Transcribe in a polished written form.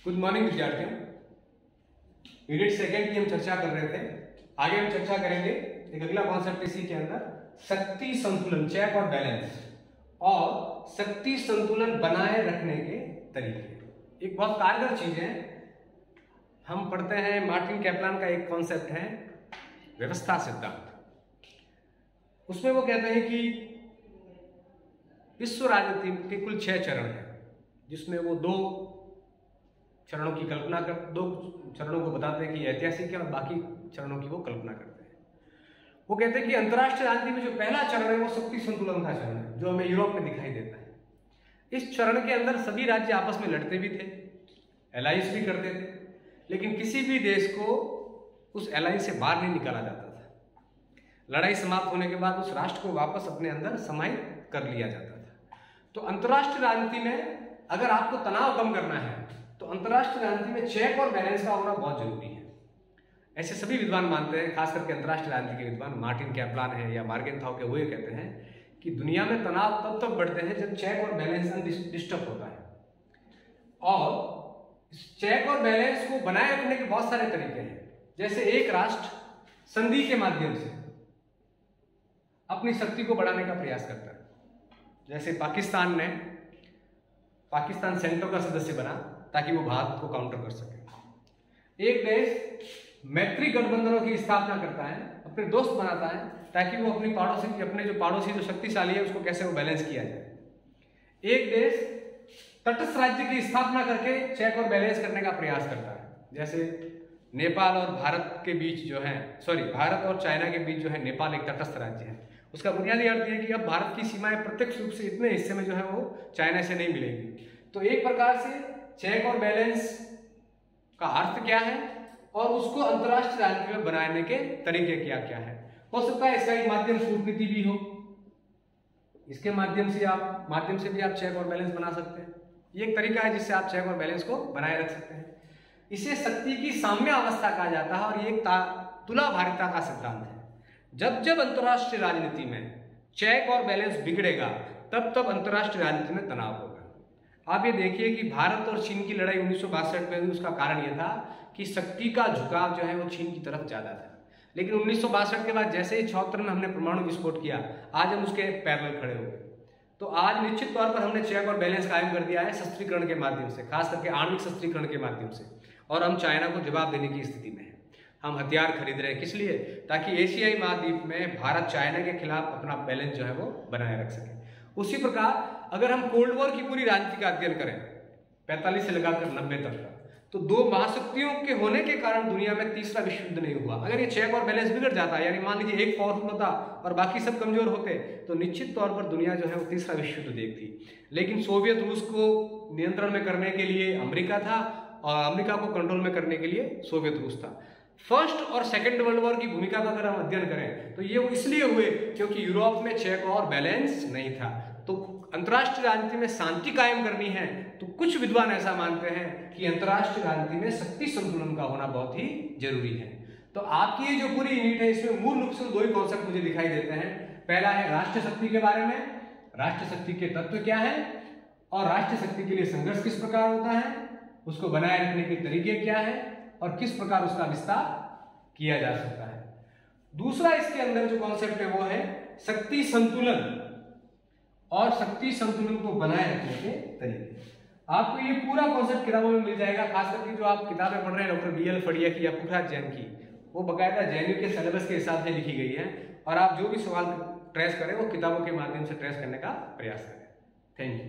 Good morning विद्यार्थियों। Unit second की हम चर्चा कर रहे थे। आगे हम चर्चा करेंगे एक अगला कॉन्सेप्ट इसी के अंदर, शक्ति संतुलन, चेक और बैलेंस, और शक्ति संतुलन बनाए रखने के तरीके। एक बहुत कारगर चीज है। हम पढ़ते हैं मार्टिन कैप्लान का एक कॉन्सेप्ट है व्यवस्था सिद्धांत। उसमें वो कहते हैं कि विश्व राजनीति के कुल 6 चरण हैं, जिसमें वो दो चरणों को बताते हैं कि ऐतिहासिक है और बाकी चरणों की वो कल्पना करते हैं। वो कहते हैं कि अंतर्राष्ट्रीय राजनीति में जो पहला चरण है वो शक्ति संतुलन का चरण है, जो हमें यूरोप में दिखाई देता है। इस चरण के अंदर सभी राज्य आपस में लड़ते भी थे, एलायंस भी करते थे, लेकिन किसी भी देश को उस एलायंस से बाहर नहीं निकाला जाता था। लड़ाई समाप्त होने के बाद उस राष्ट्र को वापस अपने अंदर समाहित कर लिया जाता था। तो अंतर्राष्ट्रीय राजनीति में अगर आपको तनाव कम करना है तो अंतर्राष्ट्रीय राजनीति में चेक और बैलेंस का होना बहुत जरूरी है। ऐसे सभी विद्वान मानते हैं, खास करके अंतर्राष्ट्रीय राजनीति के विद्वान, मार्टिन कैप्लान है या मार्गेनथाउ के, वो ये कहते हैं कि दुनिया में तनाव तब बढ़ते हैं जब चेक और बैलेंस डिस्टर्ब होता है। और इस चेक और बैलेंस को बनाए रखने के बहुत सारे तरीके हैं। जैसे एक राष्ट्र संधि के माध्यम से अपनी शक्ति को बढ़ाने का प्रयास करता है। जैसे पाकिस्तान सेंटो का सदस्य बना ताकि वो भारत को काउंटर कर सके। एक देश मैत्री गठबंधनों की स्थापना करता है, अपने दोस्त बनाता है ताकि वो अपने जो पड़ोसी जो शक्तिशाली है उसको कैसे वो बैलेंस किया जाए। एक देश तटस्थ राज्य की स्थापना करके चेक और बैलेंस करने का प्रयास करता है। जैसे नेपाल और भारत के बीच भारत और चाइना के बीच जो है नेपाल एक तटस्थ राज्य है। उसका बुनियादी अर्थ यह है कि अब भारत की सीमाएं प्रत्यक्ष रूप से इतने हिस्से में जो है वो चाइना से नहीं मिलेगी। तो एक प्रकार से चेक और बैलेंस का अर्थ क्या है और उसको अंतर्राष्ट्रीय राजनीति में बनाने के तरीके क्या क्या है। हो सकता है इसका एक माध्यम कूटनीति भी हो, इसके माध्यम से भी आप चेक और बैलेंस बना सकते हैं। ये एक तरीका है जिससे आप चेक और बैलेंस को बनाए रख सकते हैं। इसे शक्ति की साम्य अवस्था कहा जाता है और ये एक तुलाभारिता का सिद्धांत है। जब अंतर्राष्ट्रीय राजनीति में चेक और बैलेंस बिगड़ेगा तब अंतर्राष्ट्रीय राजनीति में तनाव होगा। आप ये देखिए कि भारत और चीन की लड़ाई 1962 में हुई। उसका कारण यह था कि शक्ति का झुकाव जो है वो चीन की तरफ ज्यादा था। लेकिन 1962 के बाद जैसे ही 76 में हमने परमाणु विस्फोट किया, आज हम उसके पैरेलल खड़े हो गए। तो आज निश्चित तौर पर हमने चेक और बैलेंस कायम कर दिया है शस्त्रीकरण के माध्यम से, खास करके आणविक शस्त्रीकरण के माध्यम से। और हम चाइना को जवाब देने की स्थिति में हैं। हम हथियार खरीद रहे हैं, किस लिए? ताकि एशियाई महाद्वीप में भारत चाइना के खिलाफ अपना बैलेंस जो है वो बनाए रख सके। उसी प्रकार अगर हम कोल्ड वॉर की पूरी राजनीति का अध्ययन करें 45 से लगाकर 90 तक का, तो दो महाशक्तियों के होने के कारण दुनिया में तीसरा विश्व युद्ध नहीं हुआ। अगर ये चेक और बैलेंस बिगड़ जाता, यानी मान लीजिए एक पावरफुल होता और बाकी सब कमजोर होते, तो निश्चित तौर पर दुनिया जो है वो तीसरा विश्व युद्ध देखती। लेकिन सोवियत रूस को नियंत्रण में करने के लिए अमेरिका था और अमेरिका को कंट्रोल में करने के लिए सोवियत रूस था। फर्स्ट और सेकेंड वर्ल्ड वॉर की भूमिका का अगर हम अध्ययन करें तो ये वो इसलिए हुए क्योंकि यूरोप में चेक और बैलेंस नहीं था। तो अंतर्राष्ट्रीय राजनीति में शांति कायम करनी है तो कुछ विद्वान ऐसा मानते हैं कि अंतर्राष्ट्रीय राजनीति में शक्ति संतुलन का होना बहुत ही जरूरी है। तो आपकी ये जो पूरी यूनिट है इसमें मूल रूप से दो ही कॉन्सेप्ट मुझे दिखाई देते हैं। पहला है राष्ट्र शक्ति के बारे में, राष्ट्र शक्ति के तत्व क्या है और राष्ट्र शक्ति के लिए संघर्ष किस प्रकार होता है, उसको बनाए रखने के तरीके क्या है और किस प्रकार उसका विस्तार किया जा सकता है। दूसरा इसके अंदर जो कॉन्सेप्ट है वो है शक्ति संतुलन और शक्ति संतुलन को बनाए रखने के तरीके। आपको ये पूरा कॉन्सेप्ट किताबों में मिल जाएगा। खास करके जो आप किताबें पढ़ रहे हैं डॉक्टर BL फड़िया की या पुखराज जैन की, वो बाकायदा JNU के सिलेबस के हिसाब से लिखी गई है। और आप जो भी सवाल ट्रेस करें वो किताबों के माध्यम से ट्रेस करने का प्रयास करें। Thank you.